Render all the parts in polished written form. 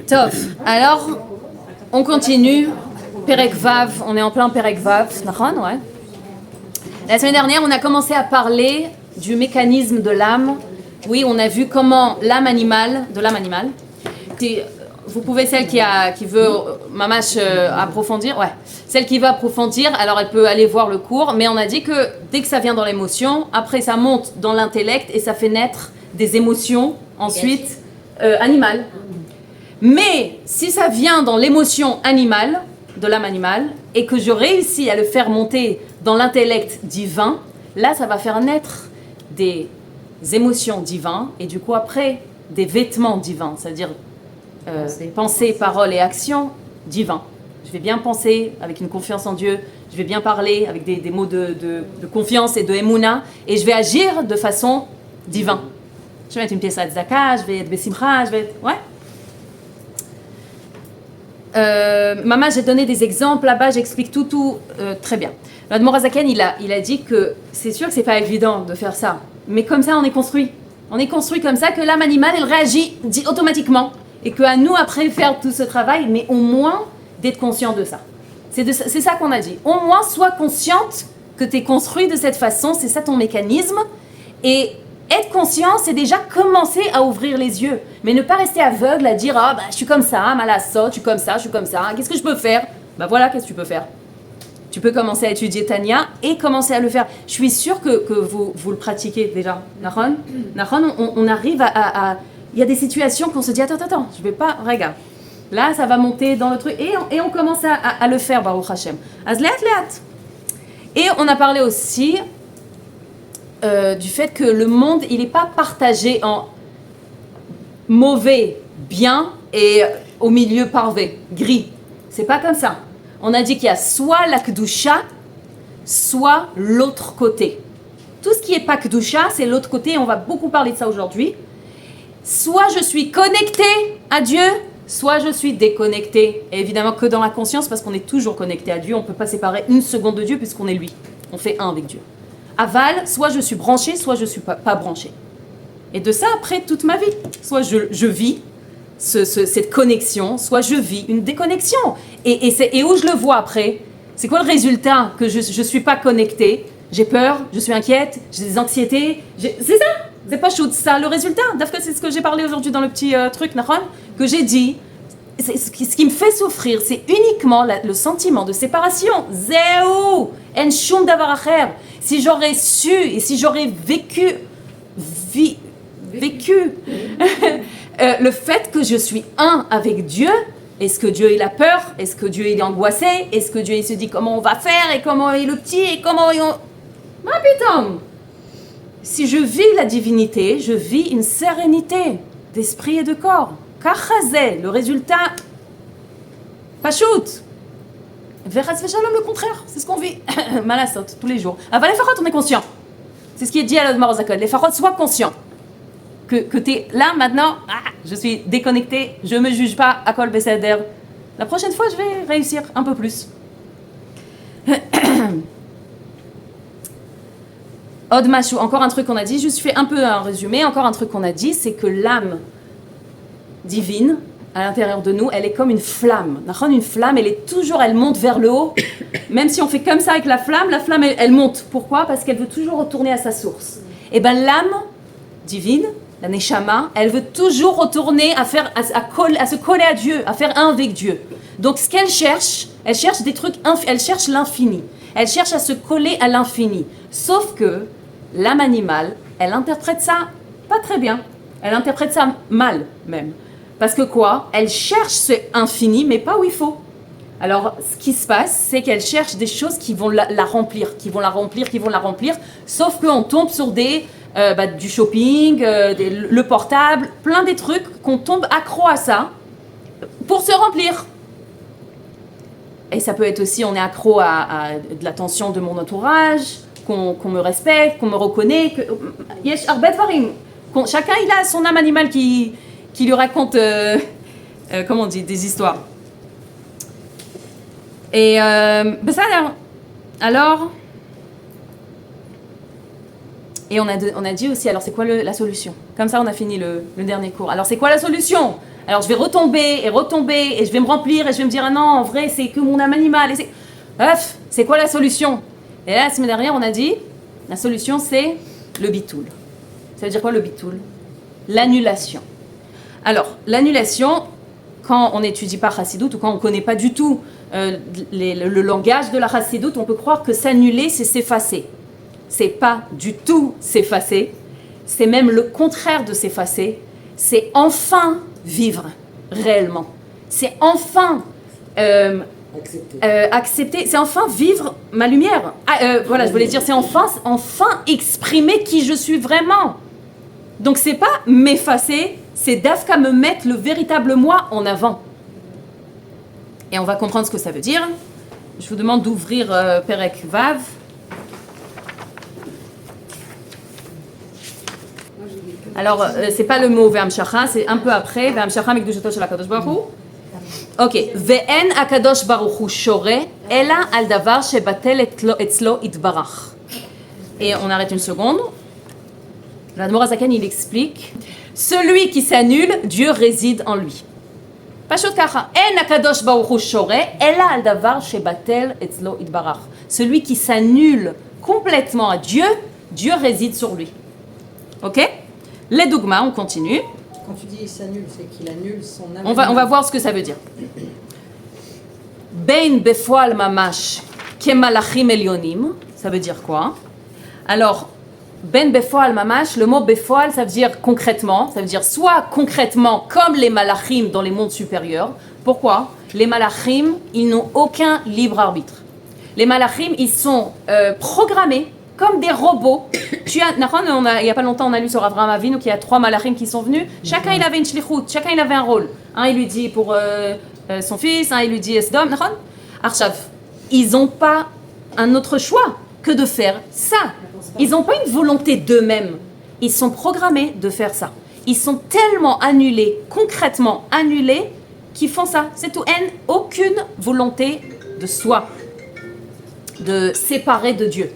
Top. Alors, on continue. Perek Vav, on est en plein Perek Vav. Ouais. La semaine dernière, on a commencé à parler du mécanisme de l'âme. Oui, on a vu comment de l'âme animale. Vous pouvez, celle qui veut, mamash, approfondir, ouais. Celle qui veut approfondir, alors elle peut aller voir le cours, mais on a dit que dès que ça vient dans l'émotion, après ça monte dans l'intellect et ça fait naître des émotions, ensuite, animales. Mais si ça vient dans l'émotion animale, de l'âme animale, et que je réussis à le faire monter dans l'intellect divin, là ça va faire naître des émotions divines, et du coup après, des vêtements divins, c'est-à-dire pensée, parole et action divins. Je vais bien penser avec une confiance en Dieu, je vais bien parler avec des mots de confiance et de émouna, et je vais agir de façon divine. Je vais mettre une pièce à tzaka, je vais être besimcha, je vais être... Ouais. Maman, j'ai donné des exemples là-bas, j'explique tout très bien. L'Admor Hazaken, il a dit que c'est sûr que c'est pas évident de faire ça, mais comme ça on est construit. On est construit comme ça que l'âme animale, elle réagit automatiquement. Et qu'à nous, après, faire tout ce travail, mais au moins d'être conscient de ça. C'est ça qu'on a dit. Au moins, sois consciente que tu es construit de cette façon, c'est ça ton mécanisme. Et être conscient, c'est déjà commencer à ouvrir les yeux. Mais ne pas rester aveugle à dire « Ah, je suis comme ça, malasso, je suis comme ça, qu'est-ce que je peux faire ?» Voilà, qu'est-ce que tu peux faire. Tu peux commencer à étudier Tania et commencer à le faire. Je suis sûre que vous le pratiquez déjà. Nahon, on arrive à il y a des situations qu'on se dit attends, je vais pas, regarde. Là, ça va monter dans le truc et on commence à le faire, Baruch Hashem. Azleat. Et on a parlé aussi du fait que le monde, il n'est pas partagé en mauvais, bien et au milieu parvé, gris. C'est pas comme ça. On a dit qu'il y a soit la Kedusha, soit l'autre côté. Tout ce qui est pas Kedusha, c'est l'autre côté, et on va beaucoup parler de ça aujourd'hui. Soit je suis connecté à Dieu, soit je suis déconnecté. Et évidemment que dans la conscience, parce qu'on est toujours connecté à Dieu, on ne peut pas séparer une seconde de Dieu puisqu'on est lui. On fait un avec Dieu. Aval, soit je suis branché, soit je ne suis pas branché. Et de ça, après, toute ma vie. Soit je vis cette connexion, soit je vis une déconnexion. Et où je le vois après? C'est quoi le résultat? Que je ne suis pas connecté, j'ai peur, je suis inquiète, j'ai des anxiétés. C'est ça? C'est pas chaud, ça le résultat. D'ailleurs, c'est ce que j'ai parlé aujourd'hui dans le petit truc, Nahon, que j'ai dit. Ce qui me fait souffrir, c'est uniquement le sentiment de séparation. Zéou, en shum davar acher. Si j'aurais su et si j'aurais vécu le fait que je suis un avec Dieu, est-ce que Dieu il a peur? Est-ce que Dieu il est angoissé? Est-ce que Dieu il se dit comment on va faire et comment il est le petit et comment il... Ah putain! Si je vis la divinité, je vis une sérénité d'esprit et de corps. Kachazé, le résultat, Pachout. Veras Veshalom, le contraire, c'est ce qu'on vit. Malassot, tous les jours. Ah, les Farot, on est conscient. C'est ce qui est dit à l'Admor Zakon. Les Farot, sois conscient. Que tu es là maintenant, je suis déconnecté, je ne me juge pas à Kol Beseder. La prochaine fois, je vais réussir un peu plus. Odmachou, encore un truc qu'on a dit, je fais un peu un résumé, encore un truc qu'on a dit, c'est que l'âme divine, à l'intérieur de nous, elle est comme une flamme. Une flamme, elle monte vers le haut. Même si on fait comme ça avec la flamme, elle monte. Pourquoi? Parce qu'elle veut toujours retourner à sa source. Et bien l'âme divine, la Neshama, elle veut toujours retourner à se coller à Dieu, à faire un avec Dieu. Donc ce qu'elle cherche des trucs, elle cherche l'infini. Elle cherche à se coller à l'infini. Sauf que l'âme animale, elle interprète ça pas très bien. Elle interprète ça mal, même. Parce que quoi? Elle cherche ce infini, mais pas où il faut. Alors, ce qui se passe, c'est qu'elle cherche des choses qui vont la remplir, sauf qu'on tombe sur du shopping, le portable, plein des trucs qu'on tombe accro à ça pour se remplir. Et ça peut être aussi, on est accro à de l'attention de mon entourage, qu'on me respecte, qu'on me reconnaît. Chacun, il a son âme animale qui lui raconte, comment on dit, des histoires. Et ça, alors, Et on a dit aussi, alors c'est quoi la solution? Comme ça, on a fini le dernier cours. Alors c'est quoi la solution? Alors je vais retomber, et je vais me remplir, et je vais me dire, ah non, en vrai, c'est que mon âme animale. Bref, c'est quoi la solution? Et là, la semaine dernière, on a dit, la solution, c'est le bitoul. Ça veut dire quoi, le bitoul? L'annulation. Alors, l'annulation, quand on n'étudie pas Chassidut, ou quand on ne connaît pas du tout le langage de la Chassidut, on peut croire que s'annuler, c'est s'effacer. C'est pas du tout s'effacer, c'est même le contraire de s'effacer, c'est enfin vivre réellement. C'est enfin accepter, c'est enfin vivre ma lumière. Voilà, je voulais dire, c'est enfin exprimer qui je suis vraiment. Donc c'est pas m'effacer, c'est d'Afka me mettre le véritable moi en avant. Et on va comprendre ce que ça veut dire. Je vous demande d'ouvrir Perek Vav. Alors, c'est pas le mot Ve'amshacha, c'est un peu après. Ve'amshacha mikdushato shel HaKadosh Baruch Hu. Ok. Ve'en HaKadosh Baruch Hu shore, ela al davar shebatel etzlo itbarach. Et on arrête une seconde. L'Admor HaZaken, il explique. Celui qui s'annule, Dieu réside en lui. Pashut kacha. En HaKadosh Baruch Hu shore, ela al davar shebatel etzlo itbarach. Celui qui s'annule complètement à Dieu, Dieu réside sur lui. Ok? Les dogmas, on continue. Quand tu dis il s'annule, c'est qu'il annule son âme. On va voir ce que ça veut dire. Bein befoal mamash kemalachim elyonim, ça veut dire quoi? Alors, ben befoal mamash, le mot befoal, ça veut dire concrètement, ça veut dire soit concrètement comme les malachim dans les mondes supérieurs. Pourquoi? Les malachim, ils n'ont aucun libre arbitre. Les malachim, ils sont programmés comme des robots. Il n'y a pas longtemps, on a lu sur Avraham Avinu qu'il y a 3 malachim qui sont venus. Chacun, il avait une shlichut, chacun, il avait un rôle. Un, il lui dit pour son fils, un, il lui dit Esdom. Arshav, ils n'ont pas un autre choix que de faire ça. Ils n'ont pas une volonté d'eux-mêmes. Ils sont programmés de faire ça. Ils sont tellement annulés, concrètement annulés, qu'ils font ça. C'est tout. Aucune volonté de soi, de séparer de Dieu.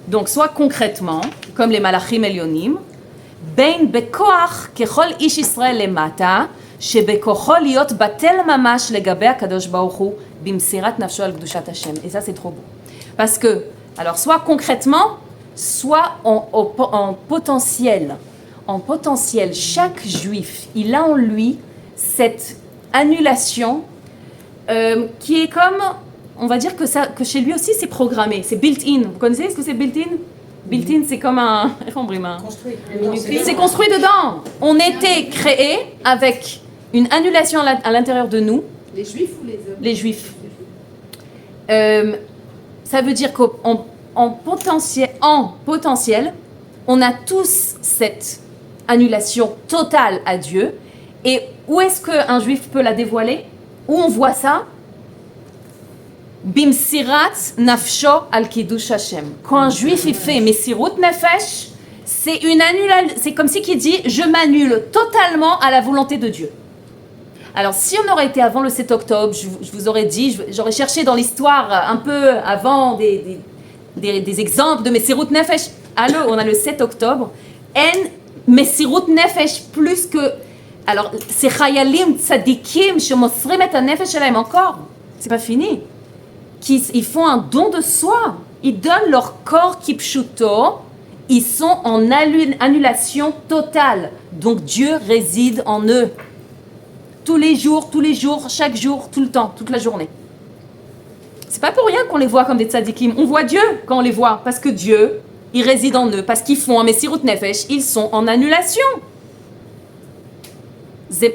Donc, soit concrètement, comme les malachim elyonim, ben bekoach kechol ish Israël lemata, shebekocho liot batel mamash legabe HaKadosh Baruch Hu bimsirat nafsho al kedushat Hashem. Et ça, c'est trop beau. Parce que, alors, soit concrètement, soit en potentiel. En potentiel, chaque juif, il a en lui cette annulation qui est comme... On va dire que chez lui aussi c'est programmé, c'est built-in. Vous connaissez ce que c'est built-in? Built-in, c'est comme un... C'est construit dedans. On était créé avec une annulation à l'intérieur de nous. Les juifs ou les hommes? Les juifs. Ça veut dire qu'en potentiel, on a tous cette annulation totale à Dieu. Et où est-ce qu'un juif peut la dévoiler? Où on voit ça? Bimsirat nafsho al kiddush Hashem. Quand un juif il fait mesirut nefesh, c'est une annulation. C'est comme si il dit je m'annule totalement à la volonté de Dieu. Alors si on aurait été avant le 7 octobre, je vous aurais dit, j'aurais cherché dans l'histoire un peu avant des exemples de mesirut nefesh. Alors on a le 7 octobre. En mesirut nefesh plus que. Alors c'est chayalim tzadikim shemosrim et hanefesh shelaim encore. C'est pas fini. Ils font un don de soi. Ils donnent leur corps kipshuto. Ils sont en annulation totale. Donc Dieu réside en eux. Tous les jours, chaque jour, tout le temps, toute la journée. C'est pas pour rien qu'on les voit comme des tzadikim. On voit Dieu quand on les voit. Parce que Dieu, il réside en eux. Parce qu'ils font un mesirut nefesh, ils sont en annulation.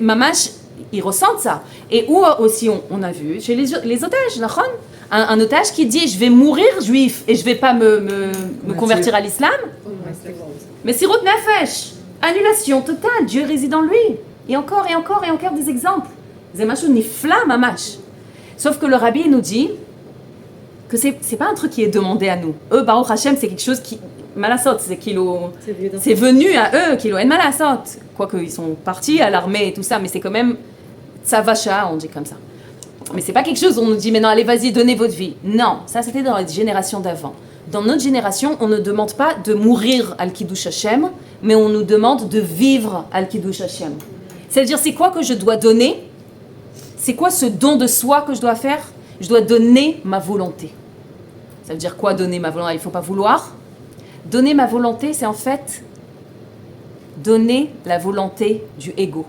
Mamash, ils ressentent ça. Et où aussi on a vu chez les otages, un otage qui dit je vais mourir juif et je vais pas me convertir à l'islam. Mais sirut nefesh, annulation totale, Dieu réside en lui. Et encore des exemples. Zemashou nifla mamash. Sauf que le rabbi nous dit que c'est pas un truc qui est demandé à nous. Eux, Baruch Hashem, c'est quelque chose qui malasot, c'est venu à eux, qui l'ont malasot. Quoique ils sont partis à l'armée et tout ça, mais c'est quand même tsavacha, on dit comme ça. Mais c'est pas quelque chose où on nous dit, mais non, allez, vas-y, donnez votre vie. Non, ça c'était dans les générations d'avant. Dans notre génération, on ne demande pas de mourir al Kiddush Hashem, mais on nous demande de vivre al Kiddush Hashem. C'est-à-dire, c'est quoi que je dois donner? C'est quoi ce don de soi que je dois faire? Je dois donner ma volonté. Ça veut dire quoi donner ma volonté? Il ne faut pas vouloir. Donner ma volonté, c'est en fait donner la volonté du ego.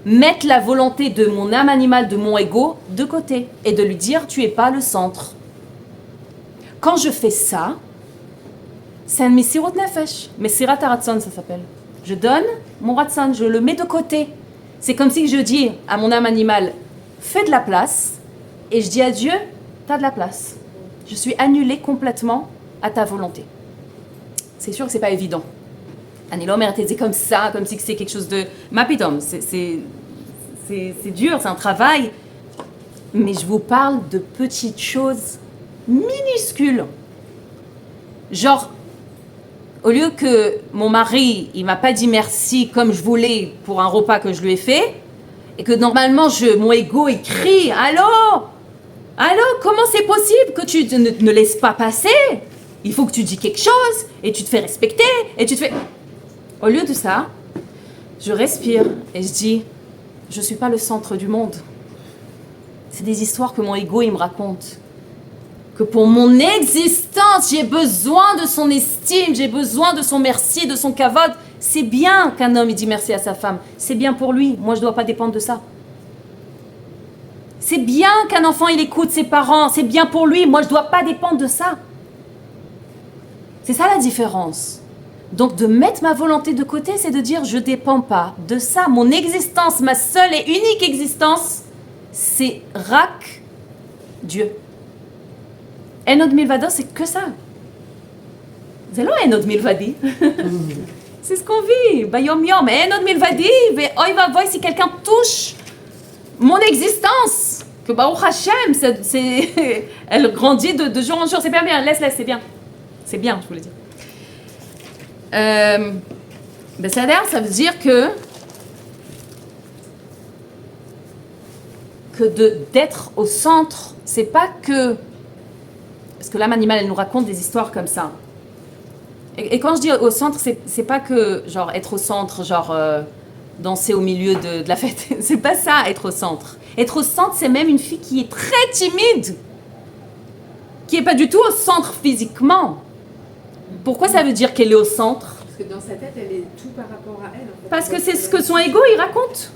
Mettre la volonté de mon âme animale, de mon ego, de côté. Et de lui dire, tu n'es pas le centre. Quand je fais ça, c'est un Messirut Nefesh. Messirat Haratson, ça s'appelle. Je donne mon Ratson, je le mets de côté. C'est comme si je dis à mon âme animale, fais de la place. Et je dis à Dieu, tu as de la place. Je suis annulée complètement à ta volonté. C'est sûr que ce n'est pas évident. Anilo c'est comme ça, comme si c'est quelque chose de... Mapidom, c'est dur, c'est un travail. Mais je vous parle de petites choses minuscules. Genre, au lieu que mon mari, il m'a pas dit merci comme je voulais pour un repas que je lui ai fait, et que normalement, mon ego, il crie, allô, comment c'est possible que tu ne laisses pas passer? Il faut que tu dis quelque chose, et tu te fais respecter, et tu te fais... Au lieu de ça, je respire, et je dis, je suis pas le centre du monde. C'est des histoires que mon ego, il me raconte. Que pour mon existence, j'ai besoin de son estime, j'ai besoin de son merci, de son kavod. C'est bien qu'un homme il dit merci à sa femme. C'est bien pour lui. Moi, je ne dois pas dépendre de ça. C'est bien qu'un enfant il écoute ses parents. C'est bien pour lui. Moi, je ne dois pas dépendre de ça. C'est ça la différence. Donc, de mettre ma volonté de côté, c'est de dire je ne dépends pas de ça. Mon existence, ma seule et unique existence, c'est Rak, Dieu. Enod Milvado, c'est que ça. C'est là Enod Milvadi. C'est ce qu'on vit. Bayom Yom. Enod Milvadi. Oi va voy si quelqu'un touche mon existence. Que Baruch Hashem, elle grandit de jour en jour. C'est bien, laisse, c'est bien. C'est bien, je voulais dire. Ça veut dire que d'être au centre, c'est pas que... Parce que l'âme animale, elle nous raconte des histoires comme ça. Et quand je dis au centre, c'est pas que, genre, être au centre, genre, danser au milieu de la fête. C'est pas ça, être au centre. Être au centre, c'est même une fille qui est très timide. Qui est pas du tout au centre physiquement. Pourquoi ça veut dire qu'elle est au centre? Parce que dans sa tête, elle est tout par rapport à elle. En fait. Parce que c'est ce que son ego, il raconte.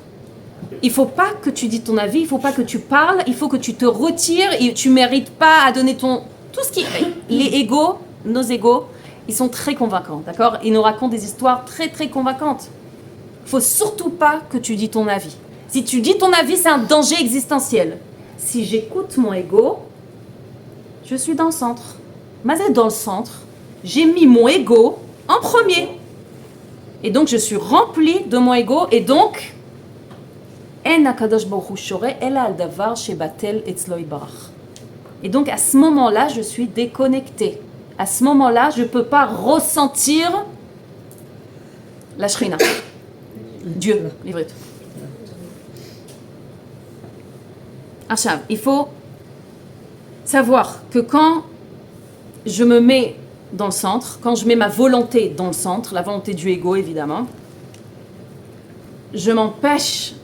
Il faut pas que tu dis ton avis, il faut pas que tu parles, il faut que tu te retires et tu mérites pas à donner ton... Tout ce qui... Les égos, nos égos, ils sont très convaincants, d'accord? Ils nous racontent des histoires très, très convaincantes. Il faut surtout pas que tu dis ton avis. Si tu dis ton avis, c'est un danger existentiel. Si j'écoute mon ego, je suis dans le centre. Mais dans le centre, j'ai mis mon ego en premier. Et donc, je suis remplie de mon ego. Et donc, En HaKadosh Baruch Hu Shoreh Ela al Davar Shebatel Etzlo Yibarach. Et donc, à ce moment-là, je suis déconnectée. À ce moment-là, je ne peux pas ressentir la Shrina. Dieu, l'ivrit. Achav, il faut savoir que quand je me mets dans le centre, quand je mets ma volonté dans le centre, la volonté du ego évidemment, je m'empêche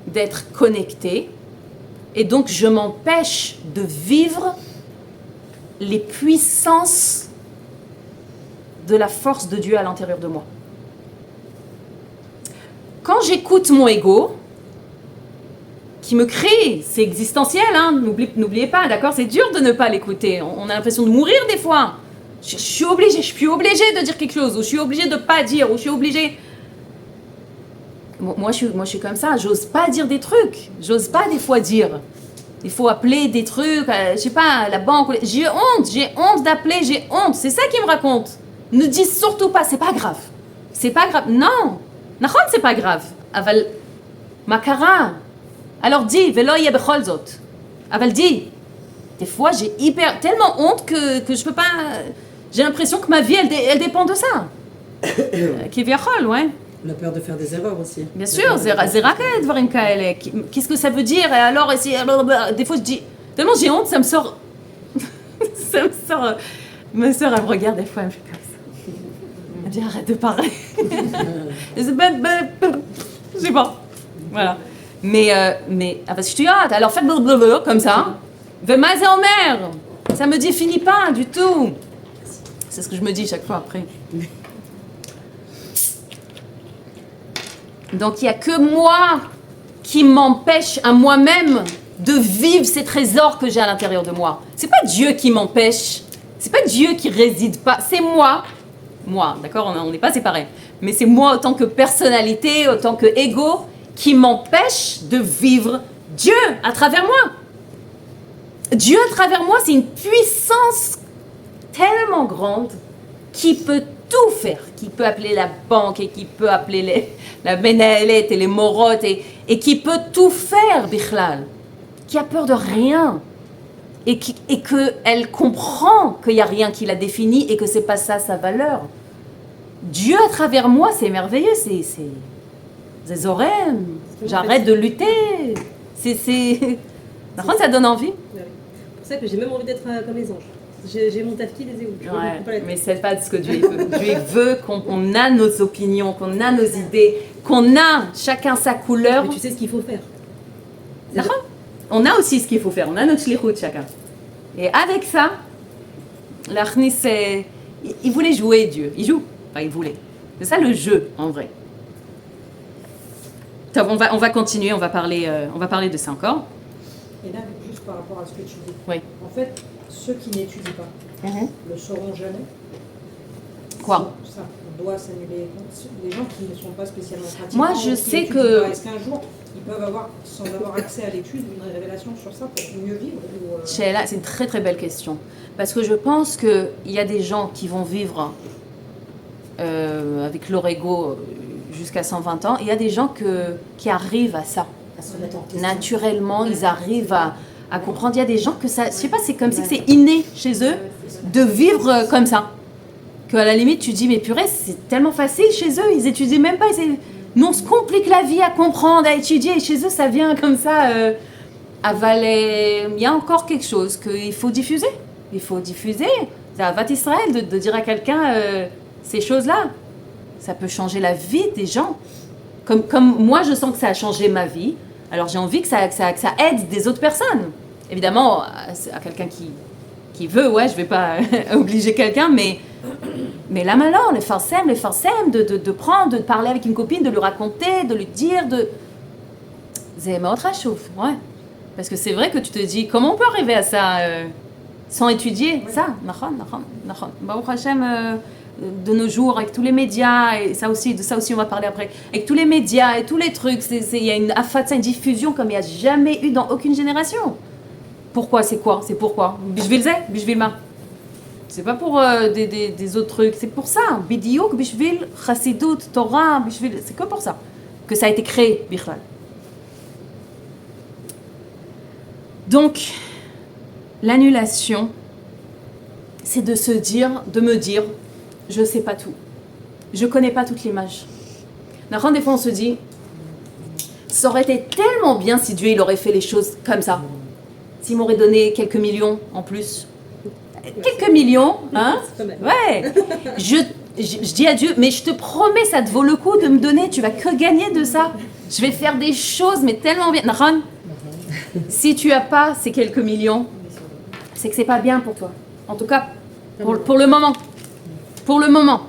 d'être connectée et donc je m'empêche de vivre les puissances de la force de Dieu à l'intérieur de moi. Quand j'écoute mon ego, qui me crie, c'est existentiel, hein, n'oubliez pas, d'accord, c'est dur de ne pas l'écouter, on a l'impression de mourir des fois. Je suis obligée de dire quelque chose, ou je suis obligée de ne pas dire, ou je suis obligée... Moi, je suis comme ça, j'ose pas dire des trucs, j'ose pas des fois dire. Il faut appeler des trucs, je sais pas, la banque, j'ai honte d'appeler, j'ai honte, c'est ça qu'il me raconte. Ne dis surtout pas, c'est pas grave, non, Nachon, c'est pas grave, aval, makara, alors dis, velo yeh bechol zot, aval dis, des fois j'ai tellement honte que je peux pas, j'ai l'impression que ma vie elle dépend de ça, kiviachol, ouais. On a peur de faire des erreurs aussi. Bien sûr, qu'est-ce que ça veut dire? Et alors, des fois je dis, tellement j'ai honte, ça me sort Ma sœur, elle me regarde des fois, elle me fait comme ça. Elle dit arrête de parler. Je sais pas. Voilà. Mais parce que je dis alors faites blablabla comme ça. Vemazé en mer. Ça me définit pas du tout. C'est ce que je me dis chaque fois après. Donc il n'y a que moi qui m'empêche à moi-même de vivre ces trésors que j'ai à l'intérieur de moi. C'est pas Dieu qui m'empêche. C'est pas Dieu qui réside pas. C'est moi. Moi, d'accord, on n'est pas séparés. Mais c'est moi, en tant que personnalité, en tant que ego, qui m'empêche de vivre Dieu à travers moi. Dieu à travers moi, c'est une puissance tellement grande qui peut tout faire, qui peut appeler la banque et qui peut appeler la Benaëlette et les Morotes et qui peut tout faire, Bichlal, qui a peur de rien et qu'elle comprend qu'il n'y a rien qui la définit et que c'est pas ça sa valeur. Dieu à travers moi, c'est merveilleux, c'est Zorem, j'arrête de lutter, Par contre, ça donne envie. C'est pour ça que j'ai même envie d'être comme les anges. J'ai mon tafki des éoules. Ouais, mais c'est pas ce que Dieu veut. Dieu veut qu'on a nos opinions, qu'on a nos idées, qu'on a chacun sa couleur. Mais tu sais ce qu'il faut faire. D'accord ? On a aussi ce qu'il faut faire, on a notre shlichut chacun. Et avec ça, l'Achnis, il voulait jouer Dieu. Il joue. Enfin, il voulait. C'est ça le jeu, en vrai. Top, on va continuer, on va parler de ça encore. Et là, juste par rapport à ce que tu dis. Oui. En fait, ceux qui n'étudient pas le sauront jamais. Quoi ? Ça, on doit s'annuler. Les gens qui ne sont pas spécialement pratiquants. Moi, je sais que... Est-ce qu'un jour, ils peuvent avoir, sans avoir accès à l'étude, une révélation sur ça pour mieux vivre ou, Sheila, c'est une très très belle question. Parce que je pense qu'il y a des gens qui vont vivre avec leur ego jusqu'à 120 ans. Et il y a des gens qui arrivent à ça. à se mettre en question. Naturellement, ils arrivent à comprendre. Il y a des gens que ça, je sais pas, c'est comme si c'est inné chez eux de vivre comme ça. Qu'à la limite, tu dis, mais purée, c'est tellement facile chez eux, ils étudient même pas. Nous, on se complique la vie à comprendre, à étudier, et chez eux, ça vient comme ça. Il y a encore quelque chose qu'il faut diffuser. Il faut diffuser. C'est Avat Israël de dire à quelqu'un ces choses-là. Ça peut changer la vie des gens. Comme moi, je sens que ça a changé ma vie. Alors j'ai envie que ça aide des autres personnes. Évidemment, à quelqu'un qui veut, ouais, je vais pas obliger quelqu'un, mais là maintenant, les farcem, de prendre, de parler avec une copine, de lui raconter, de lui dire, c'est ma autre chouf, ouais. Parce que c'est vrai que tu te dis, comment on peut arriver à ça sans étudier ça? Baruch Hashem, de nos jours, avec tous les médias, et de ça aussi on va parler après, avec tous les médias et tous les trucs, il y a une afatsa, une diffusion comme il n'y a jamais eu dans aucune génération. Pourquoi? C'est quoi? C'est pourquoi? Bishvil ma. C'est pas pour des autres trucs, c'est pour ça. Bidiouk, Bishvil, Chassidut, Torah, Bishvil, c'est que pour ça que ça a été créé, Bichlal. Donc, l'annulation, c'est de me dire, je sais pas tout. Je connais pas toute l'image. D'accord, des fois on se dit, ça aurait été tellement bien si Dieu il aurait fait les choses comme ça. S'il m'aurait donné quelques millions en plus. Quelques millions, hein? Ouais. Je dis à Dieu, mais je te promets, ça te vaut le coup de me donner, tu vas que gagner de ça. Je vais faire des choses, mais tellement bien. Naran, si tu as pas ces quelques millions, c'est que c'est pas bien pour toi. En tout cas, pour le moment. Pour le moment.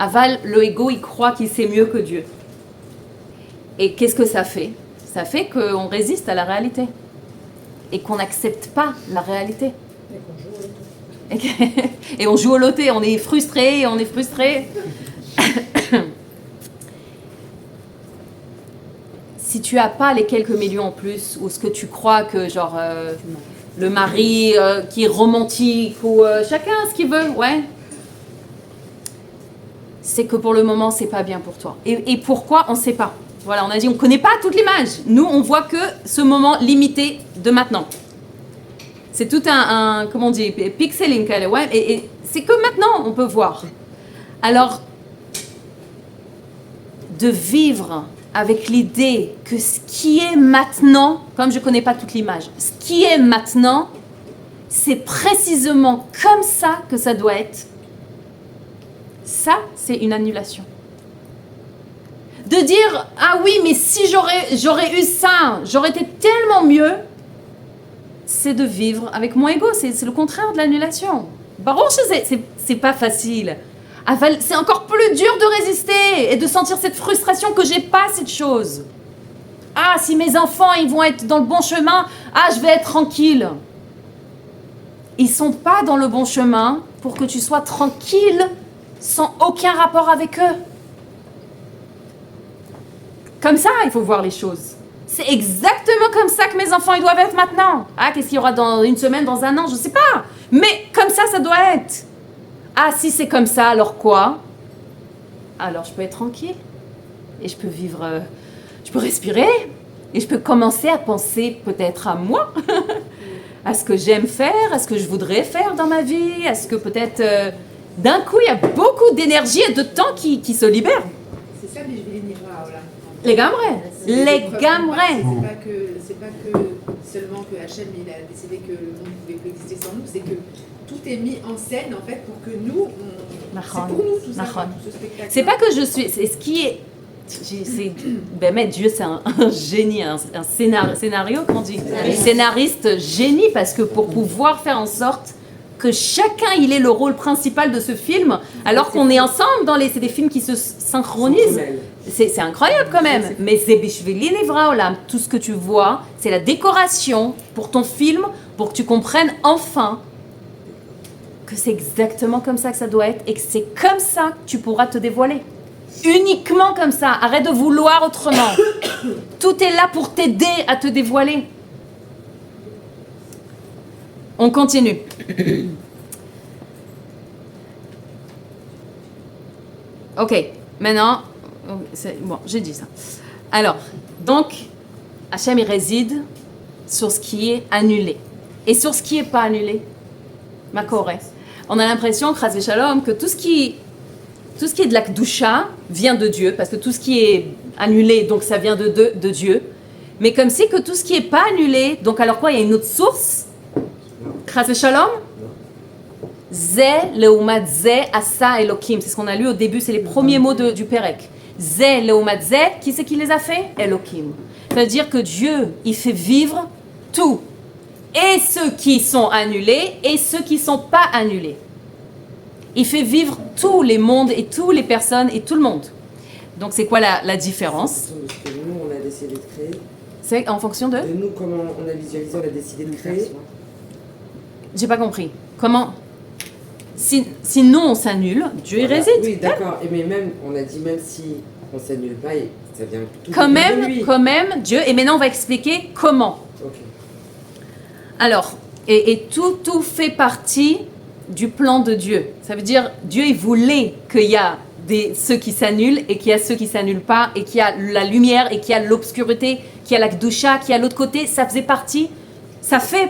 Aval, le ego, il croit qu'il sait mieux que Dieu. Et qu'est-ce que ça fait? Ça fait qu'on résiste à la réalité. Et qu'on n'accepte pas la réalité. Et on joue au loté, on est frustré. Si tu as pas les quelques millions en plus, ou ce que tu crois que genre le mari qui est romantique, ou chacun ce qu'il veut, ouais, c'est que pour le moment c'est pas bien pour toi. Et pourquoi? On sait pas. Voilà, on a dit on connaît pas toute l'image. Nous on voit que ce moment limité de maintenant. C'est tout un comment on dit, pixeling, ouais, et c'est que maintenant on peut voir. Alors, de vivre avec l'idée que ce qui est maintenant, comme je ne connais pas toute l'image, ce qui est maintenant, c'est précisément comme ça que ça doit être, ça, c'est une annulation. De dire, ah oui, mais si j'aurais eu ça, j'aurais été tellement mieux, c'est de vivre avec mon ego, c'est le contraire de l'annulation. Baruch, c'est pas facile. C'est encore plus dur de résister et de sentir cette frustration que j'ai pas cette chose. Ah, si mes enfants, ils vont être dans le bon chemin, ah, je vais être tranquille. Ils sont pas dans le bon chemin pour que tu sois tranquille sans aucun rapport avec eux. Comme ça, il faut voir les choses. C'est exactement comme ça que mes enfants, ils doivent être maintenant. Ah, qu'est-ce qu'il y aura dans une semaine, dans un an, je sais pas. Mais comme ça doit être. Ah, si c'est comme ça, alors quoi? Alors je peux être tranquille. Et je peux vivre, je peux respirer. Et je peux commencer à penser peut-être à moi. À ce que j'aime faire, à ce que je voudrais faire dans ma vie. À ce que peut-être, d'un coup, il y a beaucoup d'énergie et de temps qui se libère. C'est ça, mais je vais les nivra, là. Les gamrés. C'est pas que seulement que Hachem il a décidé que le monde pouvait coexister sans nous, c'est que tout est mis en scène en fait pour que nous, c'est pour nous tout ça, tout ce spectacle. C'est pas que je suis, c'est ce qui est. Mais Dieu, c'est un génie, un scénario qu'on dit. Scénariste génie, parce que pour pouvoir faire en sorte que chacun il ait le rôle principal de ce film, alors qu'on est ensemble c'est des films qui se synchronisent. C'est incroyable quand même. Mais c'est Bishvili Nivra Olam. Tout ce que tu vois, c'est la décoration pour ton film, pour que tu comprennes enfin que c'est exactement comme ça que ça doit être et que c'est comme ça que tu pourras te dévoiler. Uniquement comme ça. Arrête de vouloir autrement. Tout est là pour t'aider à te dévoiler. On continue. Ok, maintenant, bon, j'ai dit ça. Alors, donc, Hachem, il réside sur ce qui est annulé. Et sur ce qui n'est pas annulé, ma Corée. On a l'impression, Chas Shalom, que tout ce qui est de la Kedusha vient de Dieu, parce que tout ce qui est annulé, donc ça vient de Dieu. Mais comme c'est que tout ce qui n'est pas annulé, donc alors quoi, il y a une autre source? Chas Shalom? Zeh leumat zeh asa Elokim. C'est ce qu'on a lu au début, c'est les premiers mots du Pérec. Zeh leumat zeh, qui c'est qui les a fait? Elokim. Ça veut dire que Dieu, il fait vivre tout. Et ceux qui sont annulés et ceux qui ne sont pas annulés. Il fait vivre tous les mondes et toutes les personnes et tout le monde. Donc c'est quoi la différence? Parce que nous, on a décidé de créer. C'est en fonction de? Et nous, comment on a visualisé, on a décidé de créer. J'ai pas compris. Comment? Sinon on s'annule, Dieu y réside. Oui, d'accord. Mais même, on a dit même si on s'annule pas, ça vient tout quand de lui. même, Dieu. Et maintenant on va expliquer comment. Ok. Alors, et tout fait partie du plan de Dieu. Ça veut dire, Dieu il voulait qu'il y a ceux qui s'annulent et qu'il y a ceux qui s'annulent pas, et qu'il y a la lumière et qu'il y a l'obscurité, qu'il y a la Kedusha, qu'il y a l'autre côté. Ça fait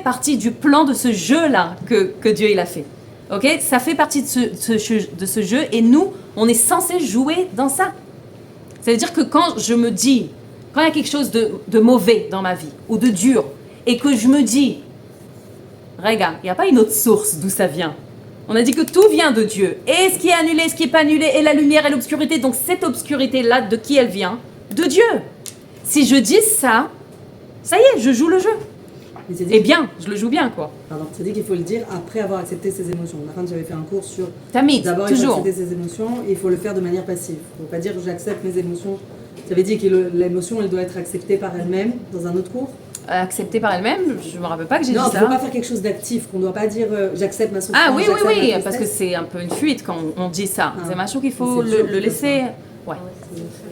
partie du plan de ce jeu-là que Dieu il a fait. Ok, ça fait partie de ce jeu et nous, on est censé jouer dans ça. Ça veut dire que quand il y a quelque chose de mauvais dans ma vie ou de dur et que je me dis, regarde, il n'y a pas une autre source d'où ça vient. On a dit que tout vient de Dieu. Et ce qui est annulé, ce qui n'est pas annulé, et la lumière et l'obscurité. Donc cette obscurité-là, de qui elle vient? De Dieu. Si je dis ça y est, je joue le jeu. Et bien, je le joue bien, quoi. Pardon, c'est dit qu'il faut le dire après avoir accepté ses émotions. J'avais fait un cours sur... Tamid, d'abord, il faut toujours. accepter ses émotions et il faut le faire de manière passive. Il ne faut pas dire j'accepte mes émotions. J'avais dit que l'émotion, elle doit être acceptée par elle-même dans un autre cours. Acceptée par elle-même, je ne me rappelle pas que j'ai dit ça. Non, il ne faut pas faire quelque chose d'actif, qu'on ne doit pas dire j'accepte ma souffrance. Ah oui, parce que c'est un peu une fuite quand on dit ça. C'est machin qu'il faut le laisser... Ouais.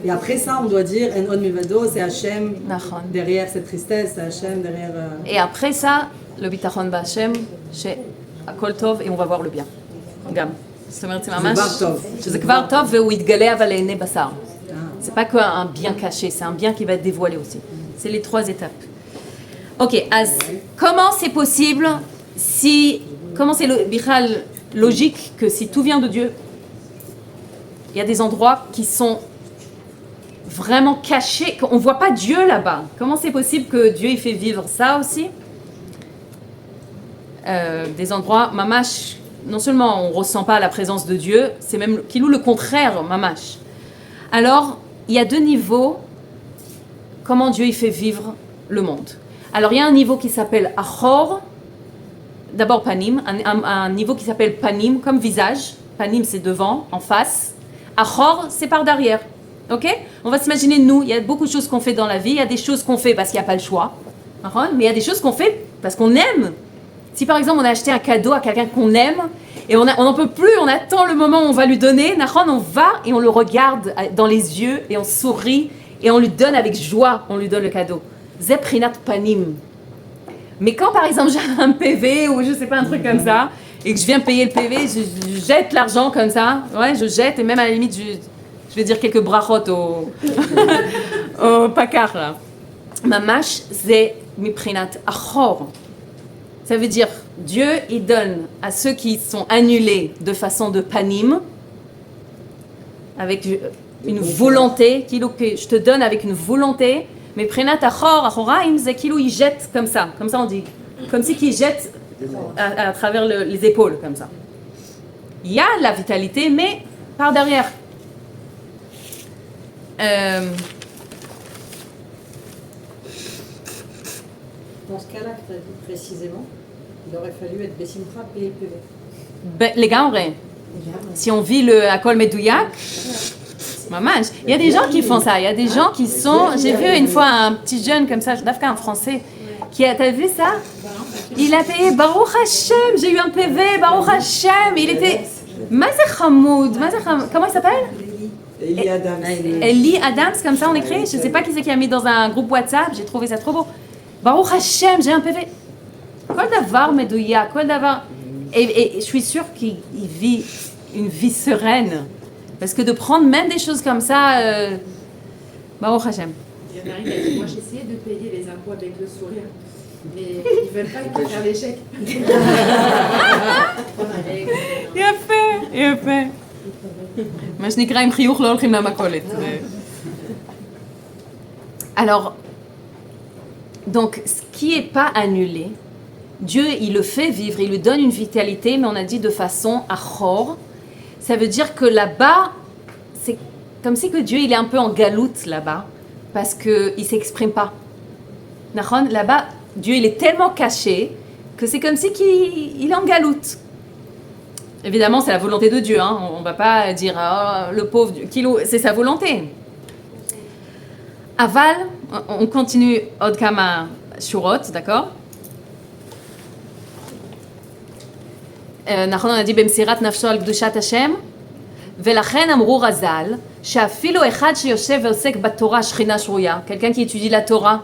Et après ça, on doit dire En od mivado, c'est Hachem Nachon. derrière cette tristesse, c'est Hachem derrière. Et après ça, le bitachon b'Hachem, chez Akol Tov, et on va voir le bien. Gam. זאת אומרת, זה ממש... שזה כבר טוב והוא יתגלה אבל לעיני בשר. C'est pas qu'un bien caché, c'est un bien qui va être dévoilé aussi. C'est les 3 étapes. Ok, comment c'est possible comment c'est logique que si tout vient de Dieu, il y a des endroits qui sont vraiment cachés, qu'on ne voit pas Dieu là-bas. Comment c'est possible que Dieu il fait vivre ça aussi? des endroits, mamash, non seulement on ne ressent pas la présence de Dieu, c'est même kilou le contraire, mamash. Alors, il y a deux niveaux, comment Dieu il fait vivre le monde. Alors, il y a un niveau qui s'appelle achor, d'abord panim, un niveau qui s'appelle panim, comme visage. Panim, c'est devant, en face. Achor, c'est par derrière. Ok? On va s'imaginer, nous, il y a beaucoup de choses qu'on fait dans la vie. Il y a des choses qu'on fait parce qu'il n'y a pas le choix. Mais il y a des choses qu'on fait parce qu'on aime. Si par exemple, on a acheté un cadeau à quelqu'un qu'on aime, et on n'en peut plus, on attend le moment où on va lui donner, on va et on le regarde dans les yeux, et on sourit, et on lui donne avec joie, on lui donne le cadeau. Zeprinat panim. Mais quand par exemple j'ai un PV ou je sais pas un truc comme ça et que je viens payer le PV, je jette l'argent comme ça, ouais, je jette et même à la limite je vais dire quelques brachot au pacard là. Mamash c'est miprinat achor. Ça veut dire Dieu il donne à ceux qui sont annulés de façon de panim avec une volonté, que je te donne avec une volonté. Mais prenat achoraim, c'est qu'il il jette comme ça on dit, comme si qu'il jette à travers les épaules comme ça. Il y a la vitalité, mais par derrière. Dans ce cas-là que tu as dit précisément, il aurait fallu être Bessimcha et PV. Les gars, en vrai, si on vit le Akol Medouyak, Maman, il y a des gens qui font ça, il y a des gens qui sont... J'ai vu une fois un petit jeune comme ça, d'Afrique, un français, qui a... T'as vu ça? Il a payé Baruch Hashem, j'ai eu un PV, Baruch Hashem, il était... Mazé Hamoud, comment il s'appelle? Eli Adams. Eli Adams, comme ça on écrit, je sais pas qui c'est qui a mis dans un groupe WhatsApp, j'ai trouvé ça trop beau. Baruch Hashem, j'ai un PV. Kol davar medouya, kol davar... Et je suis sûre qu'il vit une vie sereine. Parce que de prendre même des choses comme ça, Baruch Hashem. Il y en a un qui a dit, moi j'ai essayé de payer les impôts avec le sourire, mais ils veulent pas qu'ils faire l'échec. יפה. מה שנקרא עם חיוך לא הולכים למכולת. Alors, donc, ce qui n'est pas annulé, Dieu, il le fait vivre, il lui donne une vitalité, mais on a dit de façon achor. Ça veut dire que là-bas, c'est comme si que Dieu, il est un peu en galoute là-bas, parce qu'il ne s'exprime pas. Là-bas, Dieu, il est tellement caché que c'est comme si qu'il est en galoute. Évidemment, c'est la volonté de Dieu. Hein. On ne va pas dire oh, le pauvre Dieu. C'est sa volonté. Aval, on continue Od Kama Shurot, d'accord? נכון, on a dit במסירת נפשו על קדושת השם, ולכן אמרו רז"ל, שאפילו אחד שיושב ועוסק בתורה שכינה שרויה, quelqu'un qui étudie la Torah,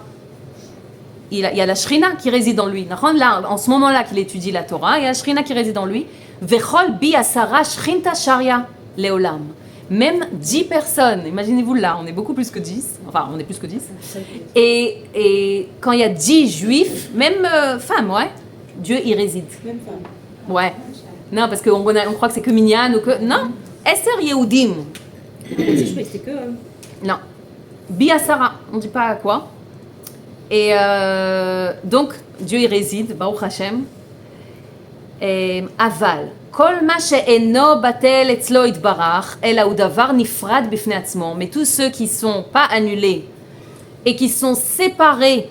il y a la Shrina qui réside en lui. Là, en ce moment-là qu'il étudie la Torah, il y a la Shrina qui réside en lui. Vechol bi asara shrinta sharia leolam. Même 10 personnes, imaginez-vous là, on est beaucoup plus que 10, enfin on est plus que 10. Et quand il y a 10 juifs, même femmes, ouais, Dieu y réside. Même femme. Ouais. Non, parce qu'on croit que c'est que Minyan ou que... Non, Esser Yehudim. Je croyais que c'était que... Non. Bi asara, on ne dit pas à quoi. Et donc, Dieu y réside, Baruch Hashem. Aval, kol ma she'eno batel etzlo itbarach, ela hu davar nifrad bifnei atzmo. Mais tous ceux qui ne sont pas annulés et qui sont séparés,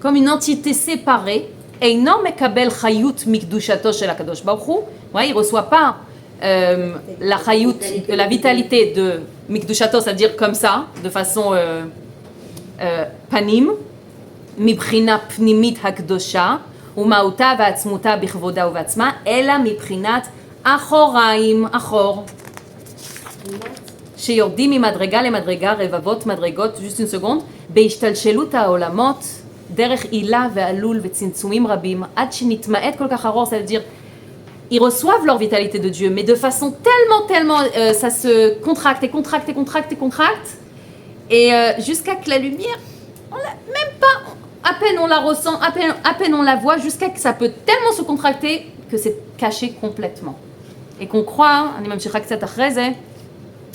comme une entité séparée, eino mekabel chayut mikdushato shel HaKadosh Baruch Hu, ouais, il ne reçoit pas la chayut, la vitalité de mikdushato, c'est-à-dire comme ça, de façon... פנים מבחינה פנימית הקדושה ומהותה ועצמותה בכבודה ובעצמה אלא מבחינת אחוריים, אחור שיורדים ממדרגה למדרגה, רבבות מדרגות, juste une seconde, בהשתלשלות העולמות דרך עילה ועלול וצמצומים רבים עד שנתמעט כל כך ארוך, c'est-à-dire ils reçoivent leur vitalité de Dieu mais de façon tellement ça se contracte et contracte et contracte et contracte. Et jusqu'à que la lumière, on l'a même pas, à peine on la ressent, à peine on la voit, jusqu'à que ça peut tellement se contracter que c'est caché complètement. Et qu'on croit, אני ממשיכה קצת אחרי זה,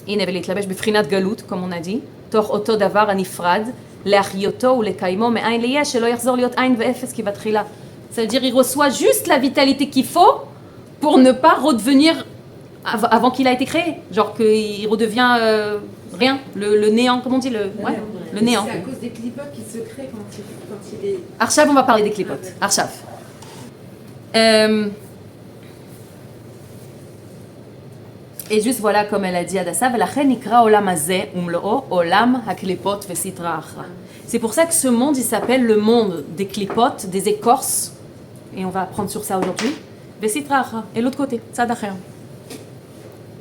הנה ולהתלבש בבחינת גלות, comme on a dit, תוך אותו דבר הנפרד, להחיותו ולקיימו מאין ליש, שלא יחזור להיות עין ואפס כבתחילה. Ça veut dire qu'il reçoit juste la vitalité qu'il faut pour ne pas redevenir avant qu'il a été créé. Genre qu'il redevient rien, le néant, comment on dit le néant. C'est à cause des clipotes qui se créent quand il est... Arshav, on va parler des clipotes. Arshav. Et juste voilà, comme elle a dit Adassa, c'est pour ça que ce monde, il s'appelle le monde des clipotes, des écorces. Et on va apprendre sur ça aujourd'hui. Et l'autre côté, Tzadacher.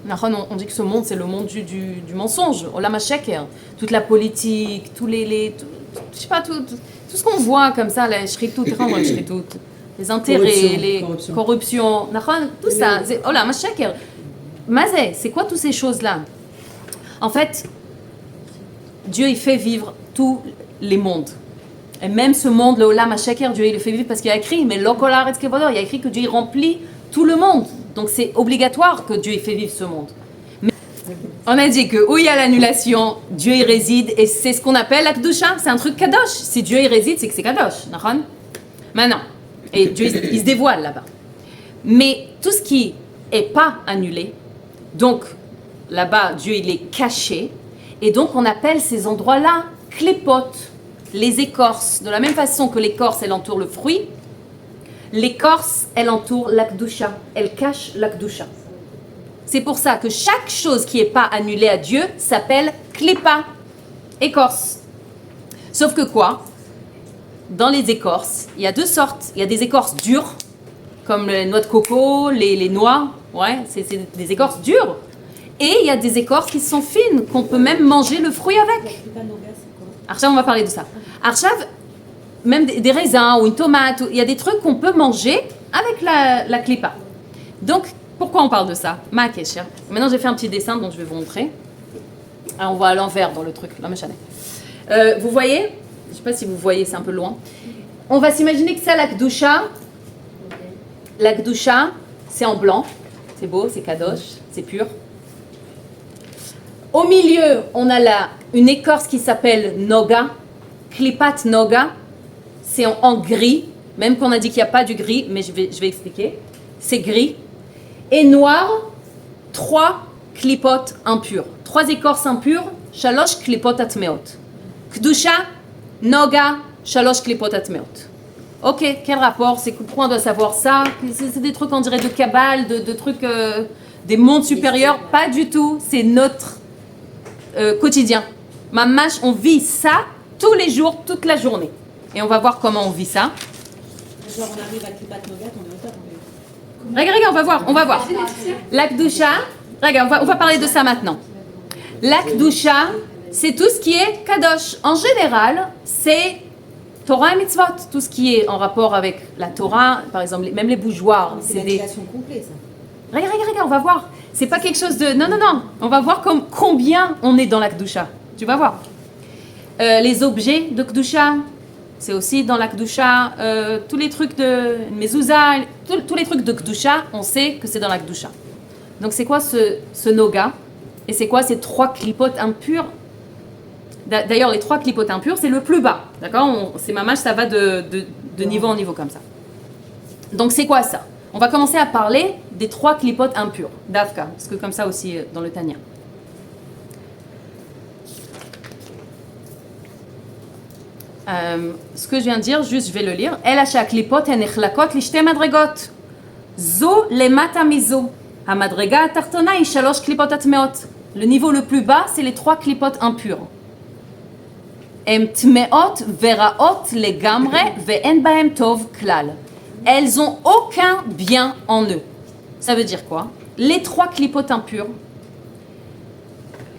On dit que ce monde, c'est le monde du mensonge. Olam HaSheker. Toute la politique, je sais pas, tout ce qu'on voit comme ça, la shritout, les intérêts, les corruptions, tout ça, c'est Olam HaSheker. Mazé, c'est quoi toutes ces choses-là? En fait, Dieu, il fait vivre tous les mondes. Et même ce monde, le Olam HaSheker, Dieu, il le fait vivre parce qu'il a écrit, mais Lokol Haaretz Kevodor, il a écrit que Dieu, il remplit tout le monde. Donc c'est obligatoire que Dieu, il fait vivre ce monde. Mais on a dit que où il y a l'annulation, Dieu, il réside, et c'est ce qu'on appelle la Kedusha, c'est un truc kadosh. Si Dieu, il réside, c'est que c'est kadosh. Maintenant, et Dieu, il se dévoile là-bas. Mais tout ce qui est pas annulé, donc là-bas, Dieu, il est caché, et donc on appelle ces endroits-là klépot, les écorces. De la même façon que l'écorce, elle entoure le fruit, l'écorce, elle entoure l'akdusha, elle cache l'akdusha. C'est pour ça que chaque chose qui n'est pas annulée à Dieu s'appelle klépa, écorce. Sauf que quoi? Dans les écorces, il y a deux sortes. Il y a des écorces dures, comme les noix de coco, les noix, ouais, c'est des écorces dures. Et il y a des écorces qui sont fines, qu'on peut même manger le fruit avec. Arshav, on va parler de ça. Arshav, même des raisins ou une tomate, il y a des trucs qu'on peut manger avec la klipa. Donc, pourquoi on parle de ça? Ma question. Maintenant, j'ai fait un petit dessin dont je vais vous montrer. Alors, on voit à l'envers dans le truc. Là, vous voyez? Je ne sais pas si vous voyez, c'est un peu loin. On va s'imaginer que ça, la Kedusha. La Kedusha, c'est en blanc. C'est beau, c'est kadosh, c'est pur. Au milieu, on a une écorce qui s'appelle Noga. Klipat Noga. C'est en gris, même qu'on a dit qu'il n'y a pas du gris, mais je vais expliquer. C'est gris. Et noir, 3 klipotes impurs. 3 écorces impures, shalosh klipot atmeot. Kedusha, Noga, shalosh klipot atmeot. Ok, quel rapport? C'est pourquoi on doit savoir ça? C'est des trucs, on dirait, de Kabbale, de trucs, des mondes supérieurs. Pas du tout, c'est notre quotidien. Mamash, on vit ça tous les jours, toute la journée. Et on va voir comment on vit ça. Genre on arrive à Klipat Nogat, on est au top. Regarde, on va voir. L'Akdusha, regarde, on va parler de ça maintenant. L'Akdusha, c'est tout ce qui est Kadosh. En général, c'est Torah et Mitzvot. Tout ce qui est en rapport avec la Torah, par exemple, même les bougeoirs. C'est la création complète, ça. Regarde, on va voir. C'est pas quelque chose de... Non. On va voir combien on est dans l'Akdusha. Tu vas voir. Les objets de Kedusha, c'est aussi dans la Kedusha, tous les trucs de Mezouza, tous les trucs de Kedusha, on sait que c'est dans la Kedusha. Donc c'est quoi ce Noga? Et c'est quoi ces 3 klipotes impures? D'ailleurs, les 3 klipotes impures, c'est le plus bas. D'accord? C'est mamash, ça va de niveau en niveau comme ça. Donc c'est quoi ça? On va commencer à parler des 3 klipotes impures, d'Avka, parce que comme ça aussi dans le Tanya. Ce que je viens de dire, juste je vais le lire. El ha-klipot henechlakot lishte madregot. Zo lemata mizo. Hamadrega atartona hi shalosh klipot atmeot. Le niveau le plus bas, c'est les 3 klipotes impures. Em tmeot veraot legamre ve'en bahem tov klal. Elles ont aucun bien en eux. Ça veut dire quoi? Les 3 klipotes impures,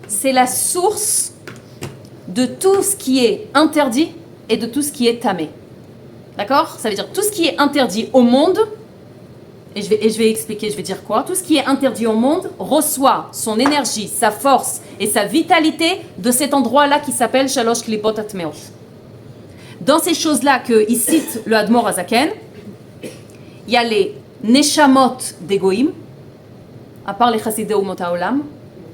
c'est la source de tout ce qui est interdit et de tout ce qui est tamé. D'accord? Ça veut dire tout ce qui est interdit au monde, et je vais expliquer, je vais dire quoi? Tout ce qui est interdit au monde reçoit son énergie, sa force et sa vitalité de cet endroit-là qui s'appelle Shalosh Klipot Atmeot. Dans ces choses-là qu'il cite le Admor Azaken, il y a les Neshamot d'Egoïm, à part les Chassidei Umot HaOlam.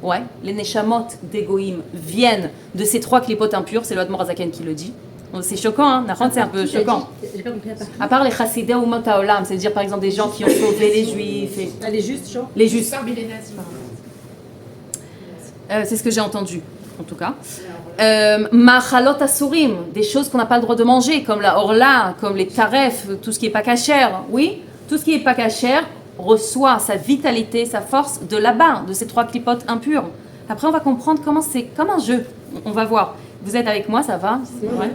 Ouais, les Neshamot d'Egoïm viennent de ces 3 klipotes impures, c'est le Admor Azaken qui le dit. C'est choquant, hein. Nahon, c'est un peu choquant. J'ai pas compris la partie. À part les chassidés ou Motaolam, c'est-à-dire par exemple des gens qui ont sauvé les juifs. Et... Elle est juste, genre. Les justes. Par millénaire. C'est ce que j'ai entendu, en tout cas. Machalot asurim, des choses qu'on n'a pas le droit de manger, comme la orla, comme les tarefs, tout ce qui n'est pas cachère. Oui, tout ce qui n'est pas cachère reçoit sa vitalité, sa force de là-bas, de ces 3 clipotes impures. Après, on va comprendre comment c'est comme un jeu. On va voir. Vous êtes avec moi, ça va? Ouais.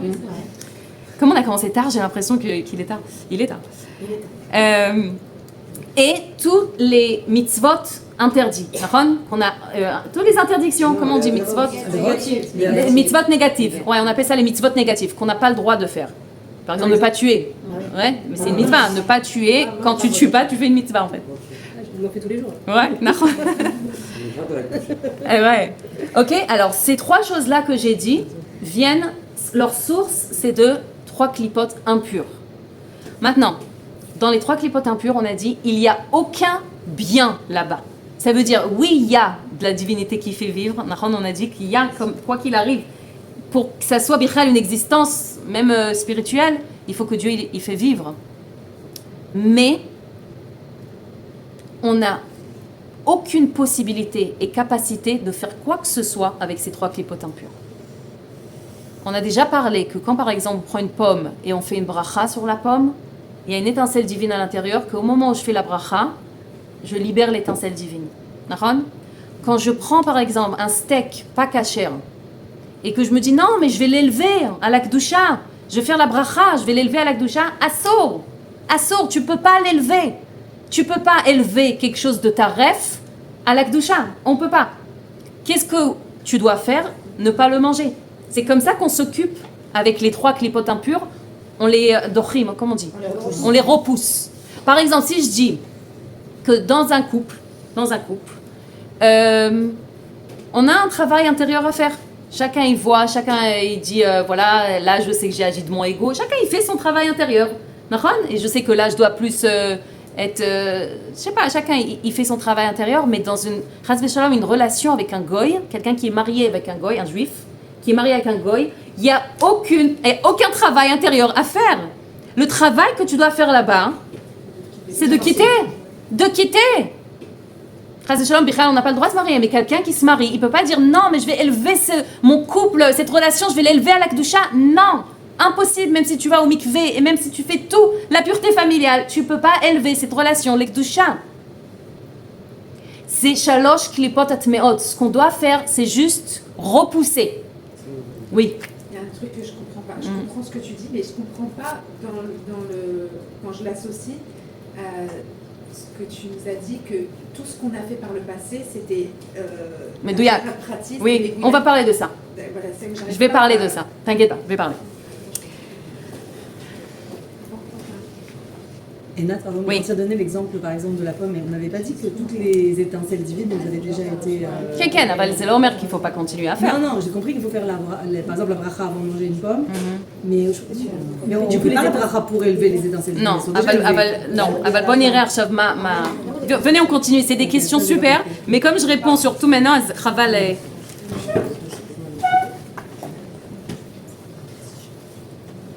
Comme on a commencé tard, j'ai l'impression qu'il est tard. Il est tard. Et tous les mitzvot interdits. On a toutes les interdictions, comment on dit mitzvot? Les mitzvot négatives. Ouais, on appelle ça les mitzvot négatifs, qu'on n'a pas le droit de faire. Par exemple, ne pas tuer. Ouais, mais c'est une mitzvah. Ne pas tuer. Quand tu tues pas, tu fais une mitzvah en fait. Je m'en fais tous les jours. Ouais, ouais. Ok, alors ces 3 choses-là que j'ai dit viennent, leur source, c'est de 3 clipotes impures. Maintenant, dans les 3 clipotes impures, on a dit il n'y a aucun bien là-bas. Ça veut dire, oui, il y a de la divinité qui fait vivre. On a dit qu'il y a, comme, quoi qu'il arrive, pour que ça soit bichal une existence, même spirituelle, il faut que Dieu il fait vivre. Mais on n'a aucune possibilité et capacité de faire quoi que ce soit avec ces 3 clipotes impures. On a déjà parlé que quand par exemple on prend une pomme et on fait une bracha sur la pomme, il y a une étincelle divine à l'intérieur, qu'au moment où je fais la bracha, je libère l'étincelle divine. Quand je prends par exemple un steak pas kasher et que je me dis non mais je vais l'élever à la Kedusha, je vais faire la bracha, je vais l'élever à la Kedusha, assour, tu peux pas l'élever. Tu peux pas élever quelque chose de ta ref à la Kedusha, on peut pas. Qu'est-ce que tu dois faire? Ne pas le manger. C'est comme ça qu'on s'occupe avec les 3 clipotes impures, on les dochrim, comment on dit? On les repousse. Par exemple, si je dis que dans un couple, on a un travail intérieur à faire. Chacun il voit, chacun il dit voilà, là je sais que j'ai agi de mon ego. Chacun il fait son travail intérieur. Et je sais que là je dois plus être, je sais pas, chacun il fait son travail intérieur, mais dans une relation avec un goy, quelqu'un qui est marié avec un goy, un juif, qui est marié avec un goy, il n'y a aucun travail intérieur à faire. Le travail que tu dois faire là-bas, c'est de quitter. On n'a pas le droit de se marier, mais quelqu'un qui se marie, il ne peut pas dire non, mais je vais élever mon couple, cette relation, je vais l'élever à la Kedusha. Non, impossible, même si tu vas au mikvé et même si tu fais tout, la pureté familiale, tu ne peux pas élever cette relation, la Kedusha. C'est shalosh klipot atmeot. Ce qu'on doit faire, c'est juste repousser. Oui. Il y a un truc que je comprends pas. Je comprends ce que tu dis, mais je comprends pas quand je l'associe à ce que tu nous as dit que tout ce qu'on a fait par le passé, c'était mais pratique. Oui, on va parler de ça. Voilà, je vais parler de ça. T'inquiète pas, je vais parler. Et Nat, pardon, oui. Quand tu as donné l'exemple par exemple de la pomme, on n'avait pas dit que toutes les étincelles divines elles avaient déjà été... c'est l'Omer qu'il ne faut pas continuer à faire. Non, j'ai compris qu'il faut faire par exemple la bracha avant de manger une pomme, mais du coup la bracha pour élever les étincelles divines. Venez, on continue, c'est des questions super, mais comme je réponds sur tout maintenant, Chaval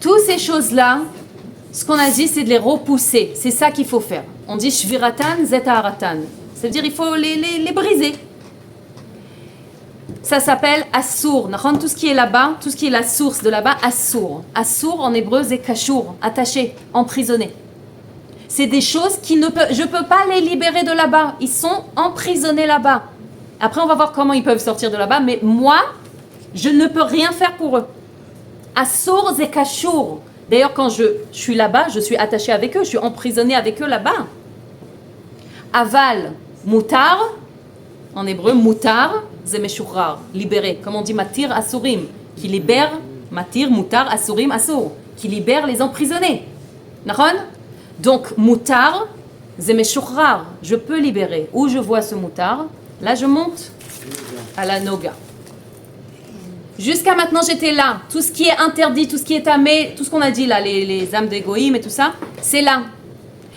toutes ces choses-là, ce qu'on a dit, c'est de les repousser. C'est ça qu'il faut faire. On dit shviratan zetaharatan. C'est-à-dire il faut les briser. Ça s'appelle assour. Tout ce qui est là-bas, tout ce qui est la source de là-bas, assour. Assour en hébreu, c'est kashour, attaché, emprisonné. C'est des choses je ne peux pas les libérer de là-bas. Ils sont emprisonnés là-bas. Après, on va voir comment ils peuvent sortir de là-bas, mais moi, je ne peux rien faire pour eux. Assour, c'est kashour. D'ailleurs, quand je suis là-bas, je suis attachée avec eux, je suis emprisonnée avec eux là-bas. Aval, mutar, en hébreu, mutar, zemeshurrar, libéré. Comme on dit matir asurim, qui libère, matir, mutar, asurim, asur, qui libère les emprisonnés. Nahon? Donc, mutar, zemeshurrar, je peux libérer. Où je vois ce mutar, là je monte à la noga. Jusqu'à maintenant, j'étais là. Tout ce qui est interdit, tout ce qui est tamé, tout ce qu'on a dit là, les âmes d'égoïme et tout ça, c'est là.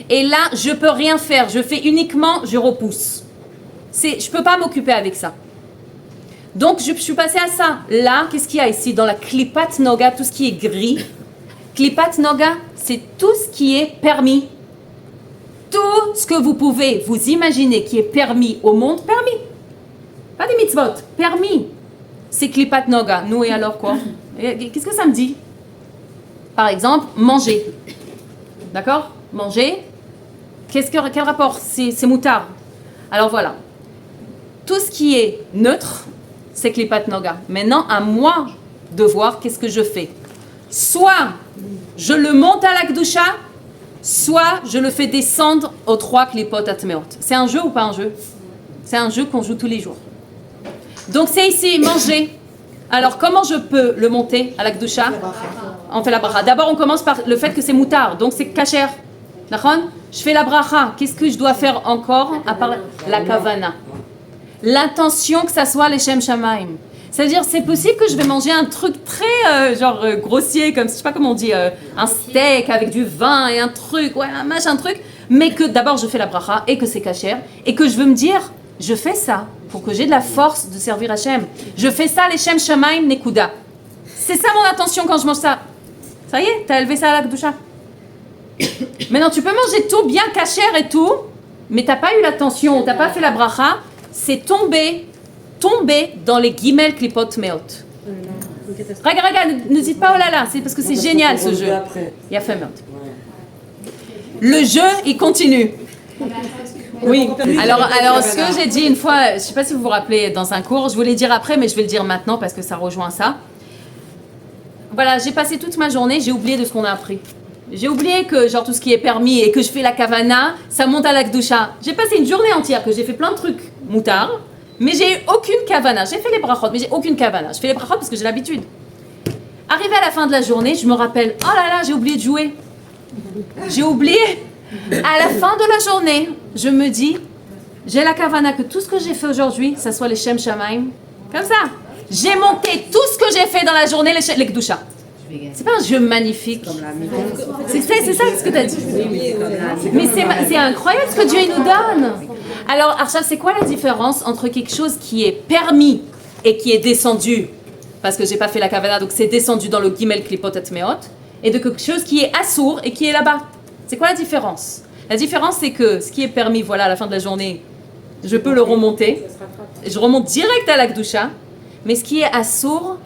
Et là, je peux rien faire. Je fais uniquement, je repousse. Je peux pas m'occuper avec ça. Donc, je suis passée à ça. Là, qu'est-ce qu'il y a ici dans la Klipat Noga, tout ce qui est gris. Klipat Noga, c'est tout ce qui est permis. Tout ce que vous pouvez vous imaginer qui est permis au monde, permis. Pas des mitzvot, permis. C'est Klipat Noga. Nous, et alors quoi? Qu'est-ce que ça me dit? Par exemple, manger. D'accord? Manger. Quel rapport? C'est moutard. Alors voilà. Tout ce qui est neutre, c'est Klipat Noga. Maintenant, à moi de voir qu'est-ce que je fais. Soit je le monte à la Kedusha, soit je le fais descendre aux 3 Klipot Atmeot. C'est un jeu ou pas un jeu? C'est un jeu qu'on joue tous les jours. Donc c'est ici, manger. Alors comment je peux le monter à la Kedusha? On fait la bracha. D'abord on commence par le fait que c'est moutard, donc c'est kasher. D'accord? Je fais la bracha. Qu'est-ce que je dois faire encore à part la kavana? L'intention que ça soit les Shem Shamaim. C'est-à-dire, c'est possible que je vais manger un truc très, grossier, comme, je sais pas comment on dit, un steak avec du vin et un truc, ouais, un machin truc, mais que d'abord je fais la bracha et que c'est kasher, et que je veux me dire, je fais ça pour que j'ai de la force de servir Hachem. Je fais ça, les Shem Shamaim Nekuda. C'est ça mon intention quand je mange ça. Ça y est, t'as élevé ça à la Kedusha. Maintenant, tu peux manger tout bien kasher et tout, mais t'as pas eu l'attention, t'as pas fait la bracha, c'est tomber dans les guimel klipot meot. Regarde, ne dites pas oh là là, c'est parce que c'est génial ce jeu. Il y a fait meot. Le jeu, il continue. Oui, alors ce que j'ai dit une fois, je ne sais pas si vous vous rappelez dans un cours, je voulais dire après, mais je vais le dire maintenant parce que ça rejoint ça. Voilà, j'ai passé toute ma journée, j'ai oublié de ce qu'on a appris. J'ai oublié que genre tout ce qui est permis et que je fais la kavana, ça monte à la Kedusha. J'ai passé une journée entière que j'ai fait plein de trucs moutards, mais j'ai eu aucune kavana. J'ai fait les brachot, mais j'ai aucune kavana. Je fais les brachot parce que j'ai l'habitude. Arrivé à la fin de la journée, je me rappelle, oh là là, j'ai oublié de jouer. J'ai oublié. À la fin de la journée, je me dis, j'ai la kavana que tout ce que j'ai fait aujourd'hui, ça soit les Shem Shamaim. Comme ça. J'ai monté tout ce que j'ai fait dans la journée, les Kedusha. C'est pas un jeu magnifique. C'est ça ce que tu as dit. Mais c'est incroyable ce que Dieu il nous donne. Alors, Archav, c'est quoi la différence entre quelque chose qui est permis et qui est descendu? Parce que j'ai pas fait la kavana, donc c'est descendu dans le Gimel Klipot Atmeot, et de quelque chose qui est assour et qui est là-bas. C'est quoi la différence? La différence, c'est que ce qui est permis, voilà, à la fin de la journée, je peux le remonter. Je remonte direct à la Kedusha. Mais ce qui est assour,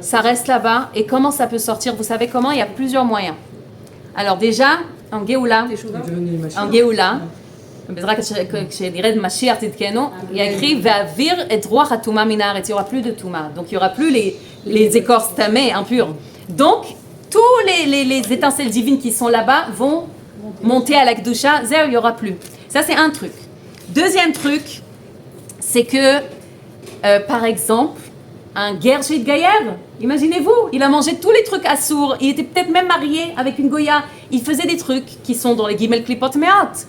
ça reste là-bas. Et comment ça peut sortir? Vous savez comment? Il y a plusieurs moyens. Alors déjà, en Géoula, il y a écrit Va'avir et droit à Touma Minar, et il n'y aura plus de Touma. Donc il n'y aura plus les écorces tamées impures. Donc tous les étincelles divines qui sont là-bas vont monter à la Kedusha, il n'y aura plus. Ça c'est un truc. Deuxième truc, c'est que par exemple, un Gershit Gaïev, imaginez-vous, il a mangé tous les trucs assours, il était peut-être même marié avec une Goya, il faisait des trucs qui sont dans les Gimel Klipot Me'at.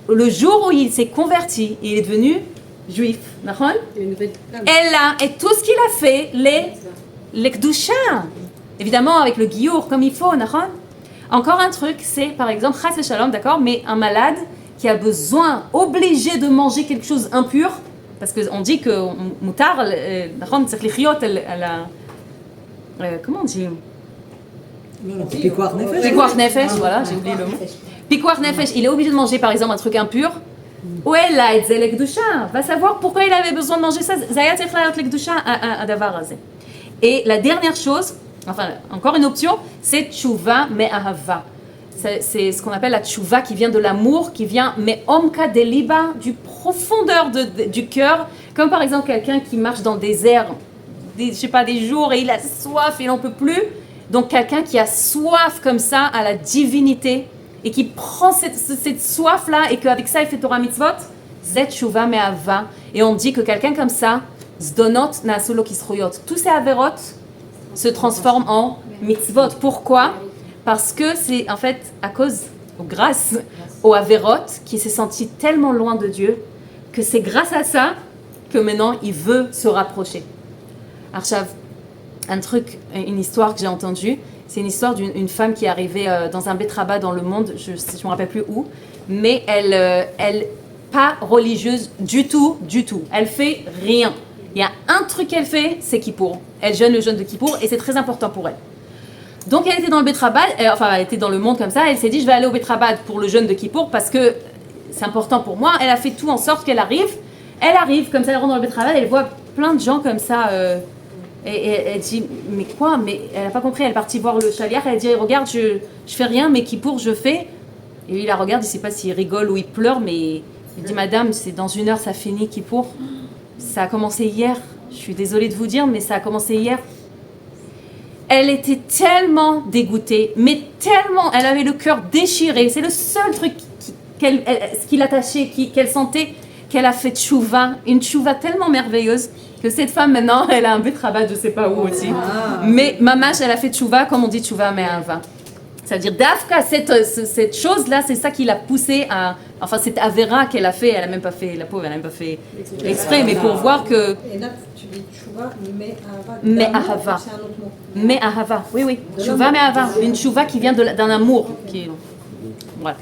Le jour où il s'est converti, il est devenu juif, et là, et tout ce qu'il a fait, les Kedusha, évidemment avec le Giour comme il faut, encore un truc, c'est par exemple, Chas et Shalom, d'accord, mais un malade qui a besoin, obligé de manger quelque chose impur, parce qu'on dit que Moutar, comment on dit? Pikuach nefesh. Pikuach nefesh, voilà, j'ai oublié le mot. Pikuach nefesh, il est obligé de manger par exemple un truc impur. Où est là, et Kedusha? Va savoir pourquoi il avait besoin de manger ça. Zayat echlayot lekdusha à davar azé. Et la dernière chose, enfin encore une option, c'est tshuva me'ahava. C'est ce qu'on appelle la tshuva qui vient de l'amour, qui vient me'omka deliba, du profondeur du cœur, comme par exemple quelqu'un qui marche dans le désert, je sais pas, des jours et il a soif et il n'en peut plus. Donc quelqu'un qui a soif comme ça à la divinité et qui prend cette soif-là et qu'avec ça il fait Torah mitzvot, zet tshuva me'ahava. Et on dit que quelqu'un comme ça, zdonot na'asolo kisroyot, tous ces averot se transforment en mitzvot. Pourquoi? Parce que c'est en fait à cause, grâce au Averot, qui s'est senti tellement loin de Dieu, que c'est grâce à ça que maintenant il veut se rapprocher. Archav, un truc, une histoire que j'ai entendue, c'est une histoire d'une femme qui est arrivée dans un betraba dans le monde, je ne me rappelle plus où, mais elle pas religieuse du tout, elle fait rien. Il y a un truc qu'elle fait, c'est Kippour. Elle jeûne le jeûne de Kippour et c'est très important pour elle. Donc elle était dans le Betrabad, elle était dans le monde comme ça, elle s'est dit je vais aller au Betrabad pour le jeûne de Kippour parce que c'est important pour moi. Elle a fait tout en sorte qu'elle arrive. Elle arrive, comme ça elle rentre dans le Betrabad, elle voit plein de gens comme ça. Et elle dit mais quoi? Mais elle n'a pas compris, elle est partie voir le chaliar, elle dit regarde, je fais rien, mais Kippour je fais. Et lui il la regarde, il ne sait pas s'il rigole ou il pleure, mais il dit madame, c'est dans 1 heure ça finit Kippour. Ça a commencé hier. Je suis désolée de vous dire, mais ça a commencé hier. Elle était tellement dégoûtée, mais tellement, elle avait le cœur déchiré. C'est le seul truc qui l'attachait, qu'elle sentait, qu'elle a fait tchouva, une tchouva tellement merveilleuse que cette femme maintenant, elle a un betrabat, je sais pas où aussi. Mais mamash, elle a fait tchouva, comme on dit tchouva me'ava. Ça veut dire d'Afka, cette chose-là, c'est ça qui l'a poussée à... Enfin, cette avéra qu'elle a fait, elle a même pas fait, la pauvre, elle a même pas fait exprès, mais pour voir que... Et là, tu dis tchouva, me'ahava. Me'ahava. C'est un autre mot. Me'ahava, oui. Tchouva me'ahava. Une tchouva qui vient d'un amour. Voilà.